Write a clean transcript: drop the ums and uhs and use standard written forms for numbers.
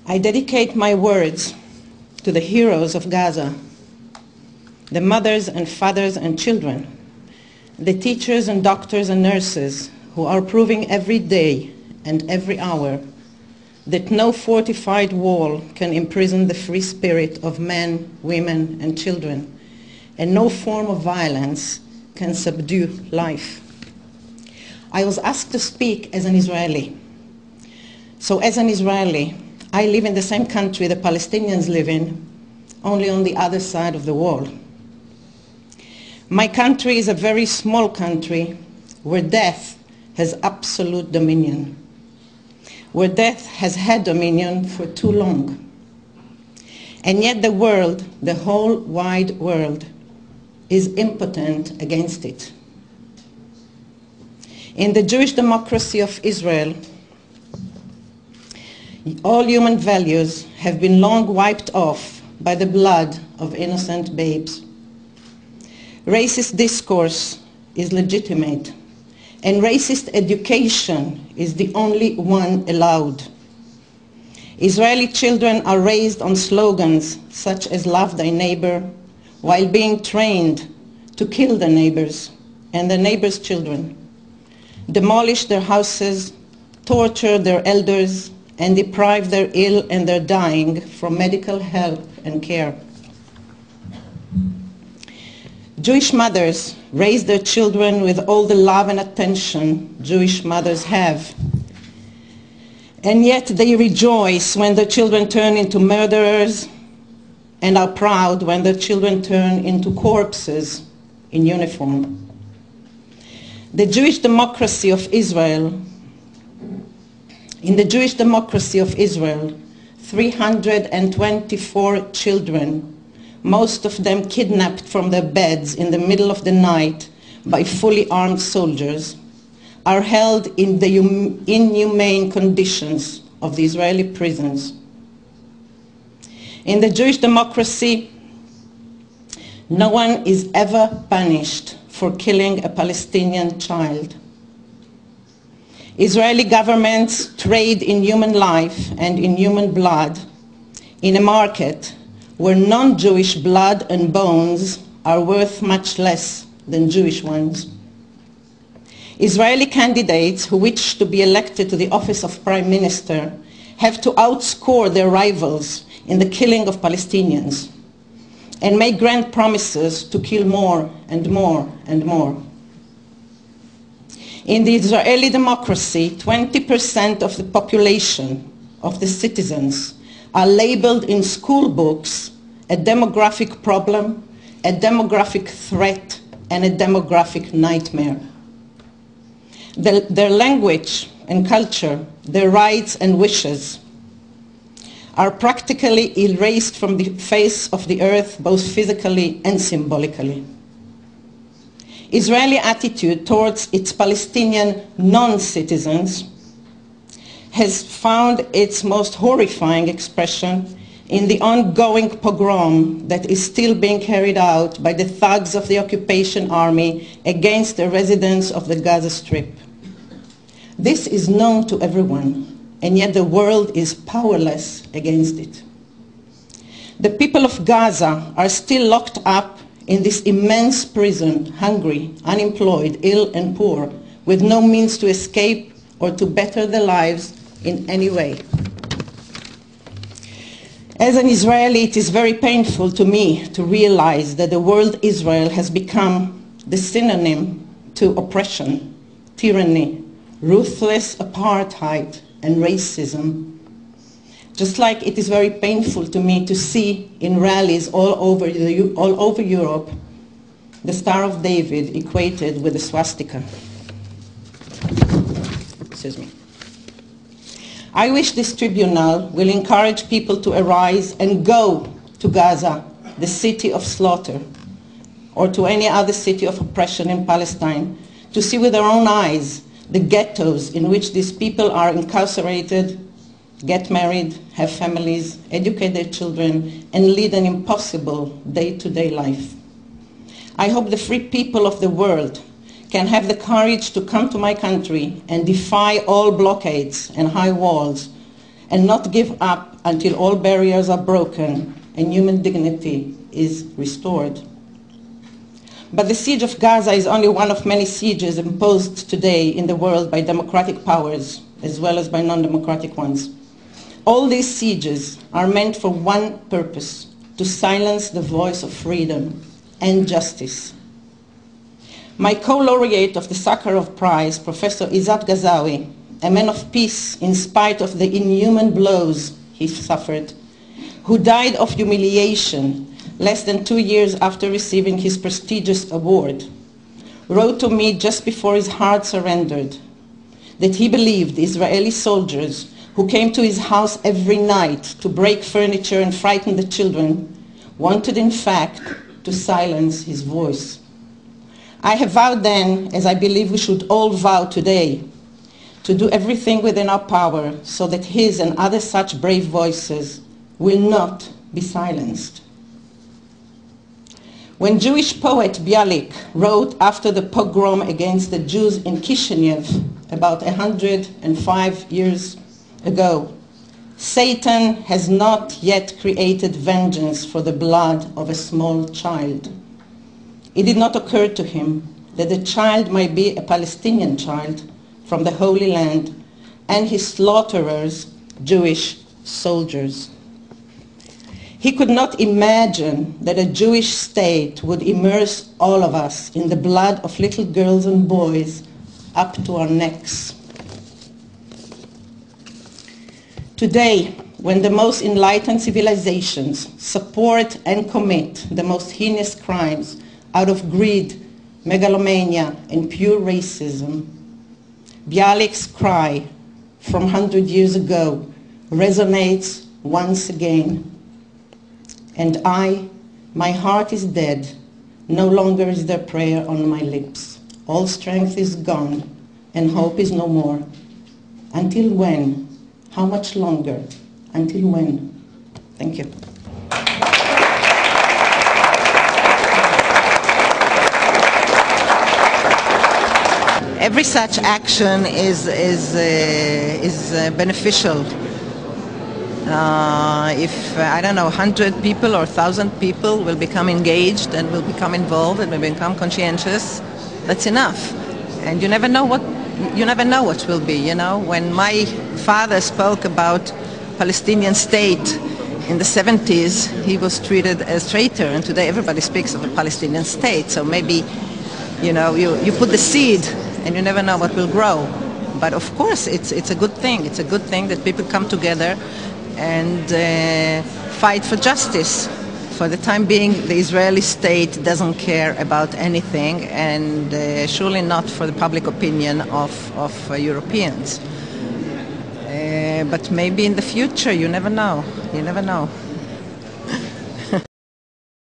I dedicate my words to the heroes of Gaza, the mothers and fathers and children, the teachers and doctors and nurses who are proving every day and every hour that no fortified wall can imprison the free spirit of men, women, and children, and no form of violence can subdue life. I was asked to speak as an Israeli. So as an Israeli, I live in the same country the Palestinians live in, only on the other side of the wall. My country is a very small country where death has absolute dominion, where death has had dominion for too long. And yet the world, the whole wide world, is impotent against it. In the Jewish democracy of Israel, all human values have been long wiped off by the blood of innocent babes. Racist discourse is legitimate, and racist education is the only one allowed. Israeli children are raised on slogans such as "Love thy neighbor," while being trained to kill their neighbors and their neighbors' children, demolish their houses, torture their elders, and deprive their ill and their dying from medical help and care. Jewish mothers raise their children with all the love and attention Jewish mothers have. And yet they rejoice when their children turn into murderers and are proud when their children turn into corpses in uniform. The Jewish democracy of Israel, in the Jewish democracy of Israel, 324 children, most of them kidnapped from their beds in the middle of the night by fully armed soldiers, are held in the inhumane conditions of the Israeli prisons. In the Jewish democracy, no one is ever punished for killing a Palestinian child. Israeli governments trade in human life and in human blood in a market where non-Jewish blood and bones are worth much less than Jewish ones. Israeli candidates who wish to be elected to the office of Prime Minister have to outscore their rivals in the killing of Palestinians and make grand promises to kill more and more and more. In the Israeli democracy, 20% of the population, of the citizens, are labeled in school books a demographic problem, a demographic threat, and a demographic nightmare. Their language and culture, their rights and wishes are practically erased from the face of the earth, both physically and symbolically. Israeli attitude towards its Palestinian non-citizens has found its most horrifying expression in the ongoing pogrom that is still being carried out by the thugs of the occupation army against the residents of the Gaza Strip. This is known to everyone, and yet the world is powerless against it. The people of Gaza are still locked up in this immense prison, hungry, unemployed, ill and poor, with no means to escape or to better their lives in any way. As an Israeli, it is very painful to me to realize that the word Israel has become the synonym to oppression, tyranny, ruthless apartheid, and racism. Just like it is very painful to me to see in rallies all over Europe the Star of David equated with the swastika. Excuse me. I wish this tribunal will encourage people to arise and go to Gaza, the city of slaughter, or to any other city of oppression in Palestine, to see with their own eyes the ghettos in which these people are incarcerated, get married, have families, educate their children, and lead an impossible day-to-day life. I hope the free people of the world can have the courage to come to my country and defy all blockades and high walls and not give up until all barriers are broken and human dignity is restored. But the siege of Gaza is only one of many sieges imposed today in the world by democratic powers, as well as by non-democratic ones. All these sieges are meant for one purpose: to silence the voice of freedom and justice. My co-laureate of the Sakharov Prize, Professor Izzat Ghazawi, a man of peace in spite of the inhuman blows he suffered, who died of humiliation less than 2 years after receiving his prestigious award, wrote to me just before his heart surrendered that he believed Israeli soldiers who came to his house every night to break furniture and frighten the children wanted in fact to silence his voice. I have vowed then, as I believe we should all vow today, to do everything within our power so that his and other such brave voices will not be silenced. When Jewish poet Bialik wrote after the pogrom against the Jews in Kishinev about 105 years ago, "Satan has not yet created vengeance for the blood of a small child," it did not occur to him that the child might be a Palestinian child from the Holy Land and his slaughterers, Jewish soldiers. He could not imagine that a Jewish state would immerse all of us in the blood of little girls and boys up to our necks. Today, when the most enlightened civilizations support and commit the most heinous crimes out of greed, megalomania, and pure racism, Bialik's cry from 100 years ago resonates once again. And my heart is dead, no longer is there prayer on my lips. All strength is gone, and hope is no more. Until when? How much longer? Until when? Thank you. Every such action is beneficial. If, I don't know, 100 people or 1,000 people will become engaged and will become involved and will become conscientious, that's enough. And you never know what will be, you know. When my father spoke about Palestinian state in the 70s, he was treated as traitor, and today everybody speaks of a Palestinian state. So maybe, you know, you put the seed and you never know what will grow. But of course, it's a good thing. It's a good thing that people come together and fight for justice. For the time being, the Israeli state doesn't care about anything, and surely not for the public opinion of Europeans. But maybe in the future, you never know. You never know.